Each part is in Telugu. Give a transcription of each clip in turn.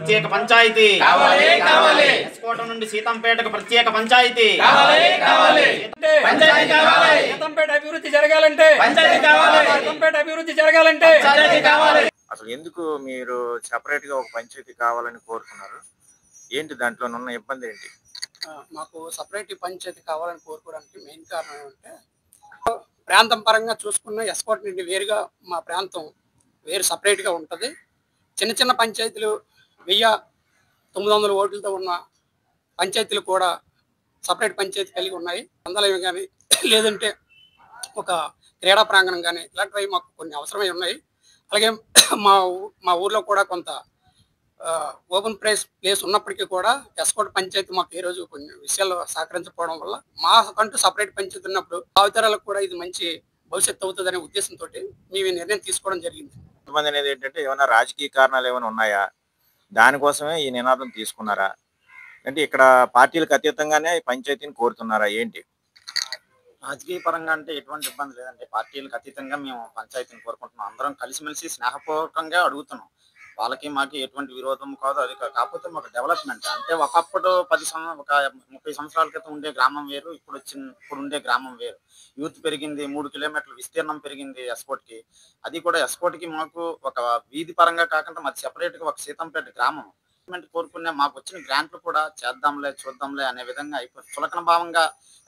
ప్రత్యేక పంచాయతీ కావాలి కావాలి. ఎస్కోట నుండి సీతంపేటకు ప్రత్యేక పంచాయతీ కావాలి కావాలి. పంచాయతీ కావాలి. సీతంపేట అభివృద్ధి జరగాలంటే పంచాయతీ కావాలి. సీతంపేట అభివృద్ధి జరగాలంటే పంచాయతీ కావాలి. అసలు ఎందుకు మీరు సెపరేట్ గా ఒక పంచాయతీ కావాలని కోరుకున్నారు? ఏంటి దాంట్లో ఉన్న ఇబ్బంది ఏంటి? మాకు సపరేట్ పంచాయతీ కావాలని కోరుకోవడానికి మెయిన్ కారణం ఏమంటే ప్రాంతం పరంగా చూసుకున్న ఎస్కోట్ నుండి వేరుగా మా ప్రాంతం వేరు సపరేట్గా ఉంటుంది. చిన్న చిన్న పంచాయతీలు 1900 ఓట్లతో ఉన్న పంచాయతీలు కూడా సపరేట్ పంచాయతీ కలిగి ఉన్నాయి. మండలం కానీ లేదంటే ఒక క్రీడా ప్రాంగణం కానీ ఇలాంటివి మాకు కొన్ని అవసరమై ఉన్నాయి. అలాగే మా ఊర్లో కూడా కొంత ఓపెన్ ప్లేస్ ఉన్నప్పటికీ కూడా ఎస్కోట్ పంచాయతీ మాకు ఈ రోజు కొన్ని విషయాల్లో సహకరించకపోవడం వల్ల మాకంటూ సపరేట్ పంచాయతీ ఉన్నప్పుడు భావితరాలకు కూడా ఇది మంచి భవిష్యత్తు అవుతుందనే ఉద్దేశంతో మేము నిర్ణయం తీసుకోవడం జరిగింది. ఇబ్బంది అనేది ఏంటంటే ఏమైనా రాజకీయ కారణాలు ఏమైనా ఉన్నాయా? దానికోసమే ఈ నినాదం తీసుకున్నారా? అంటే ఇక్కడ పార్టీలకు అతీతంగానే ఈ పంచాయతీని కోరుతున్నారా ఏంటి? రాజకీయ పరంగా అంటే ఎటువంటి ఇబ్బంది లేదంటే పార్టీలకు అతీతంగా మేము పంచాయతీని కోరుకుంటున్నాం. అందరం కలిసిమెలిసి స్నేహపూర్వకంగా అడుగుతున్నాం. వాళ్ళకి మాకు ఎటువంటి విరోధం కాదు. అది కాకపోతే మాకు డెవలప్మెంట్ అంటే ఒకప్పుడు 30 సంవత్సరాల క్రితం ఉండే గ్రామం వేరు, ఇప్పుడు ఉండే గ్రామం వేరు. యూత్ పెరిగింది, 3 కిలోమీటర్ల విస్తీర్ణం పెరిగింది ఎస్కోట్కి. అది కూడా ఎస్కోట్కి మాకు ఒక వీధి పరంగా కాకుండా మాది సెపరేట్గా ఒక సీతంపేట గ్రామం కోరుకునే మాకు వచ్చిన గ్రాంట్లు కూడా చేద్దాంలే చూద్దాంలే అనే విధంగా అయిపోయి చులకన భావంగా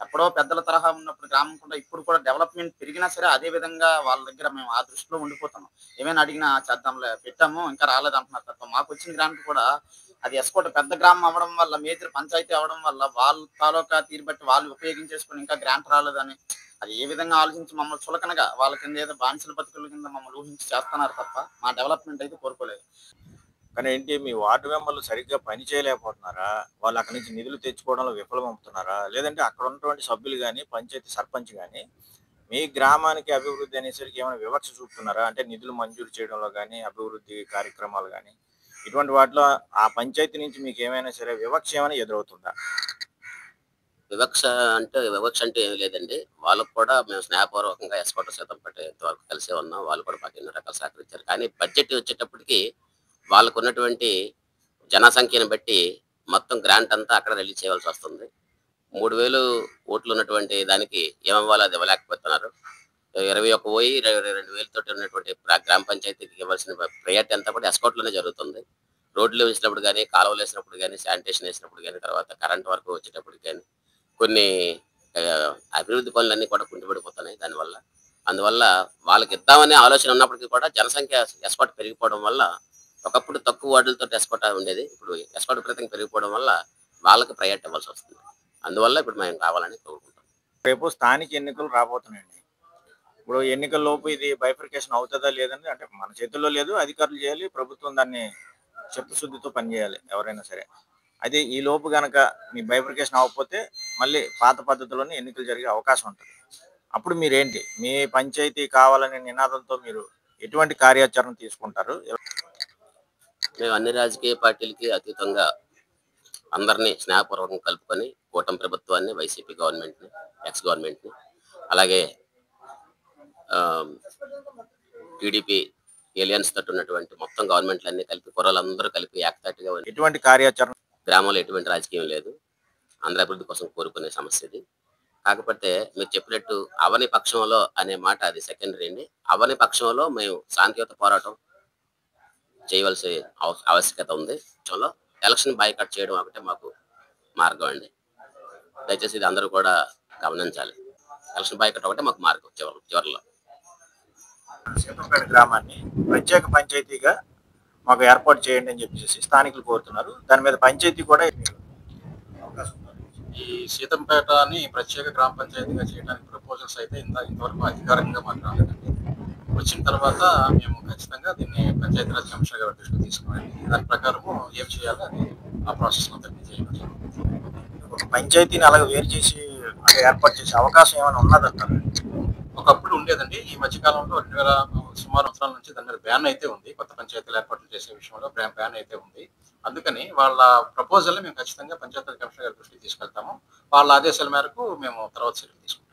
ఎప్పుడో పెద్దల తరహా ఉన్నప్పుడు గ్రామం కూడా ఇప్పుడు కూడా డెవలప్మెంట్ పెరిగినా సరే అదే విధంగా వాళ్ళ దగ్గర మేము ఆ దృష్టిలో ఉండిపోతున్నాం. ఏమైనా అడిగినా చేద్దాంలే పెట్టాము ఇంకా రాలేదు అంటున్నారు తప్ప మాకు వచ్చిన గ్రాంట్ కూడా అది ఎస్కోట పెద్ద గ్రామం అవ్వడం వల్ల మేజర్ పంచాయతీ అవ్వడం వల్ల వాళ్ళ తాలూకా తీరు బట్టి వాళ్ళు ఉపయోగించేసుకుని ఇంకా గ్రాంట్ రాలేదని అది ఏ విధంగా ఆలోచించి మమ్మల్ని చులకనగా వాళ్ళ కింద ఏదో బానిసల బతుకుల కింద మమ్మల్ని ఊహించి చేస్తున్నారు తప్ప మా డెవలప్మెంట్ అయితే కోరుకోలేదు. కానీ ఏంటి మీ వార్డు మెంబర్లు సరిగ్గా పని చేయలేకపోతున్నారా? వాళ్ళు అక్కడి నుంచి నిధులు తెచ్చుకోవడంలో విఫలమవుతున్నారా? లేదంటే అక్కడ ఉన్నటువంటి సభ్యులు కానీ పంచాయతీ సర్పంచ్ కానీ మీ గ్రామానికి అభివృద్ధి అనేసరికి ఏమైనా వివక్ష చూపుతున్నారా? అంటే నిధులు మంజూరు చేయడంలో కానీ అభివృద్ధి కార్యక్రమాలు కానీ ఇటువంటి వాటిలో ఆ పంచాయతీ నుంచి మీకు ఏమైనా సరే వివక్ష ఏమైనా ఎదురవుతుందా? వివక్ష అంటే ఏమి లేదండి. వాళ్ళకు కూడా మేము స్నేహపూర్వకంగా ఎస్కోట సీతంపేట ఇంతవరకు కలిసే ఉన్నాం. వాళ్ళు కూడా మాకు ఎన్నో రకాలు సహకరించారు. కానీ బడ్జెట్ వచ్చేటప్పటికి వాళ్ళకు ఉన్నటువంటి జనసంఖ్యను బట్టి మొత్తం గ్రాంట్ అంతా అక్కడ రిలీజ్ చేయవలసి వస్తుంది. 3000 ఓట్లు ఉన్నటువంటి దానికి ఏమవ్వాలో అది ఇవ్వలేకపోతున్నారు. 21 పోయి 22,000 తోటి ఉన్నటువంటి గ్రామ పంచాయతీకి ఇవ్వాల్సిన ప్రయారిటీ అంతా కూడా ఎస్కోట్లోనే జరుగుతుంది. రోడ్లు వేసినప్పుడు కానీ, కాలువలు వేసినప్పుడు కానీ, శానిటేషన్ వేసినప్పుడు కానీ, తర్వాత కరెంట్ వరకు వచ్చేటప్పుడు కానీ కొన్ని అభివృద్ధి పనులన్నీ కూడా కుంటుపడిపోతున్నాయి దానివల్ల. అందువల్ల వాళ్ళకి ఇద్దామనే ఆలోచన ఉన్నప్పటికీ కూడా జనసంఖ్య ఎస్కోట్ పెరిగిపోవడం వల్ల ఒకప్పుడు తక్కువ వార్డులతో ఎస్కోట ఉండేది, ఇప్పుడు ఎస్కోట విపరీతంగా పెరిగిపోవడం వల్ల వాళ్ళకి ప్రయారిటీ ఇవ్వాల్సి వస్తుంది. అందువల్ల ఇప్పుడు మేము కావాలని కోరుకుంటాం. రేపు స్థానిక ఎన్నికలు రాబోతున్నాయండి. ఇప్పుడు ఎన్నికల లోపు ఇది బైఫర్కేషన్ అవుతుందా లేదని అంటే మన చేతుల్లో లేదు, అధికారులు చేయాలి, ప్రభుత్వం దాన్ని చిత్తశుద్ధితో పనిచేయాలి ఎవరైనా సరే. అయితే ఈ లోపు గనక మీ బైఫర్కేషన్ అవ్వకపోతే మళ్ళీ పాత పద్ధతిలోనే ఎన్నికలు జరిగే అవకాశం ఉంటుంది. అప్పుడు మీరేంటి మీ పంచాయతీ కావాలనే నినాదంతో మీరు ఎటువంటి కార్యాచరణ తీసుకుంటారు? మేము అన్ని రాజకీయ పార్టీలకి అతీతంగా అందరినీ స్నేహపూర్వకంగా కలుపుకొని కూటమి ప్రభుత్వాన్ని, వైసీపీ గవర్నమెంట్ని, ఎక్స్ గవర్నమెంట్ని, అలాగే టీడీపీ ఏలియన్స్ తోటి ఉన్నటువంటి మొత్తం గవర్నమెంట్లన్నీ కలిపి కుర్రలందరూ కలిపి ఏకతాటిగా ఎటువంటి కార్యాచరణ గ్రామంలో ఎటువంటి రాజకీయం లేదు. అందరి అభివృద్ధి కోసం కోరుకునే సమస్య ఇది. కాకపోతే మీరు చెప్పినట్టు అవని పక్షంలో అనే మాట అది సెకండరీ అండి. అవని పక్షంలో మేము శాంతియుత పోరాటం చేయవలసి ఆవశ్యకత ఉంది. ఎలక్షన్ బాయ్కాట్ చేయడం ఒకటే మాకు మార్గం అండి. దయచేసి ఇది అందరూ కూడా గమనించాలి. ఎలక్షన్ బాయ్కాట్ ఒకటే మాకు మార్గం చివరిలో. సీతంపేట గ్రామాన్ని ప్రత్యేక పంచాయతీగా మాకు ఏర్పాటు చేయండి అని చెప్పేసి స్థానికులు కోరుతున్నారు. దాని మీద పంచాయతీ కూడా ఈ సీతంపేటని ప్రత్యేక గ్రామ పంచాయతీగా చేయడానికి ప్రపోజల్స్ అయితే ఇంతవరకు అధికారికంగా మాకు రాలేదండి. వచ్చిన తర్వాత మేము ఖచ్చితంగా దీన్ని పంచాయతీరాజ్ కమిషనర్ గారి దృష్టికి తీసుకోవాలి. దాని ప్రకారము ఏం చేయాలో అది ఆ ప్రాసెస్ అంతా చేయాలి. పంచాయతీని అలాగే వేరు చేసి ఏర్పాటు చేసే అవకాశం ఏమైనా ఉన్నదంటారు? ఒకప్పుడు ఉండేదండి. ఈ మధ్యకాలంలో 2000 సుమారు సంవత్సరాల నుంచి దాని మీద బ్యాన్ అయితే ఉంది. కొత్త పంచాయతీలు ఏర్పాట్లు చేసే విషయంలో బ్యాన్ అయితే ఉంది. అందుకని వాళ్ళ ప్రపోజల్ని మేము ఖచ్చితంగా పంచాయతీరాజ్ కమిషనర్ గారి దృష్టికి తీసుకెళ్తాము. వాళ్ళ ఆదేశాల మేరకు మేము తర్వాత చర్యలు తీసుకుంటాం.